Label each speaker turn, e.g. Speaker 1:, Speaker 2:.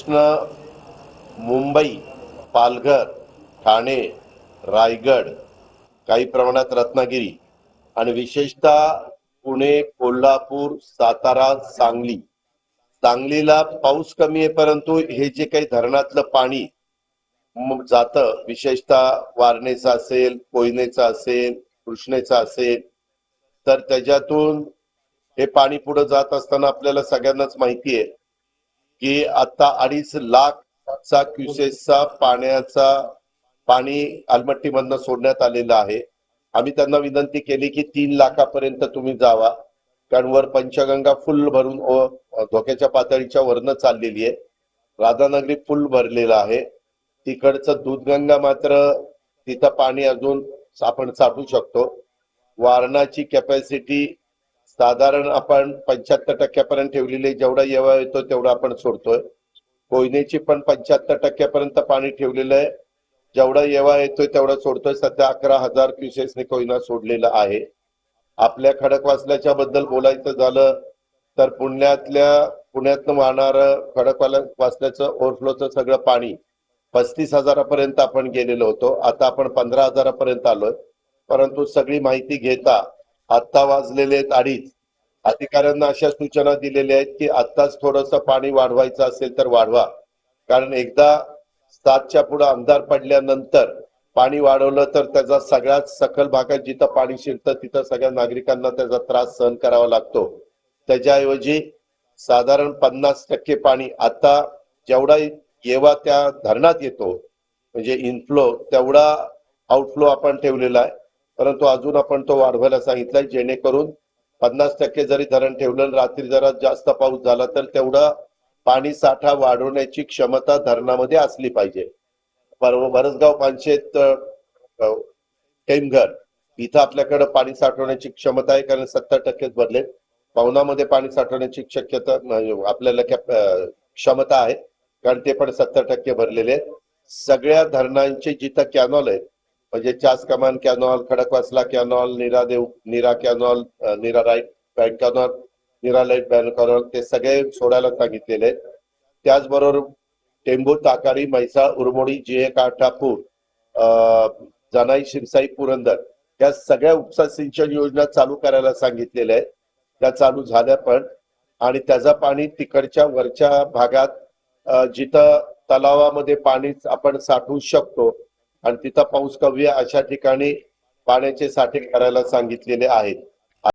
Speaker 1: प्रश्न मुंबई, पालघर, ठाणे, रायगड, काही प्रमाणात रत्नागिरी आणि विशेषतः पुणे, कोल्हापूर, सातारा, सांगली. सांगलीला पाऊस कमी आहे, परंतु हे जे काही धरणातलं पाणी जातं, विशेषतः वारणेचं असेल, कोयनेचं असेल, कृष्णेचं असेल, तर त्याच्यातून हे पाणी पुढे जात असताना आपल्याला सगळ्यांनाच माहिती आहे की आता 2.5 लाखचा क्युसेसचा पाणी अलमट्टीमधनं सोडण्यात आलेलं आहे. आम्ही त्यांना विनंती केली की 3 लाखापर्यंत तुम्ही जावा, कारण वर पंचगंगा फुल भरून धोक्याच्या पातळीच्या वरनं चाललेली आहे. राधानगरी फुल भरलेलं आहे. तिकडचं दूधगंगा मात्र तिथं पाणी अजून आपण साठवू शकतो. वारणाची कॅपॅसिटी साधारण आपण 75% ठेवलेली, जेवढा येवा येतो तेवढा आपण सोडतोय. कोयनेची पण 75% पाणी ठेवलेलं आहे, जेवढा येवा येतोय तेवढा सोडतोय. सध्या 11,000 क्युसेसने कोयना सोडलेला आहे. आपल्या खडकवासल्याच्या बद्दल बोलायचं झालं तर पुण्यातनं वाहणारं खडकवासल्याचं ओव्हरफ्लोचं सगळं पाणी 35,000पर्यंत आपण गेलेलो होतो. आता आपण 15,000पर्यंत आलोय. परंतु सगळी माहिती घेता आत्ता वाजलेले आहेत 2:30. अधिकाऱ्यांना अशा सूचना दिलेल्या आहेत की आत्ताच थोडंसं पाणी वाढवायचं असेल तर वाढवा, कारण एकदा 7च्या पुढे अंधार पडल्यानंतर पाणी वाढवलं तर त्याचा सगळ्यात सखल भागात जिथं पाणी शिरतं तिथं सगळ्या नागरिकांना त्याचा त्रास सहन करावा लागतो. त्याच्याऐवजी साधारण 50% पाणी आता जेवढा येवा त्या धरणात येतो, म्हणजे इनफ्लो तेवढा आउटफ्लो आपण ठेवलेला आहे. परंतु अजून आपण तो वाढवायला सांगितलाय, जेणेकरून 50% जरी धरण ठेवलं, रात्री जरा जास्त पाऊस झाला तर तेवढा पाणी साठा वाढवण्याची क्षमता धरणामध्ये असली पाहिजे. बरसगाव पानशेत, टेमघर इथं आपल्याकडे पाणी साठवण्याची क्षमता आहे, कारण 70% भरले. पवनामध्ये पाणी साठवण्याची शक्यता आपल्याला क्षमता आहे, कारण ते पण 70% भरलेले आहेत. सगळ्या धरणांचे जिथं कॅनॉल आहेत, म्हणजे Chas Kaman canal, Khadakwasla canal, Nira canal, Nira right bank canal, Nira left bank canal, ते सगळे सोडायला सांगितलेले आहेत. त्याचबरोबर टेंभू, ताकारी, म्हैसाळ, उरमोडी, जिहे, काठापूर, जनाई, शिरसाई, पुरंदर या सगळ्या उपसा सिंचन योजना चालू करायला सांगितलेल्या आहेत. त्या चालू झाल्या पण, आणि त्याचं पाणी तिकडच्या वरच्या भागात जिथं तलावामध्ये पाणी आपण साठवू शकतो आणि तिथं पाऊस कमी अशा ठिकाणी पाण्याचे साठे करायला सांगितलेले आहेत.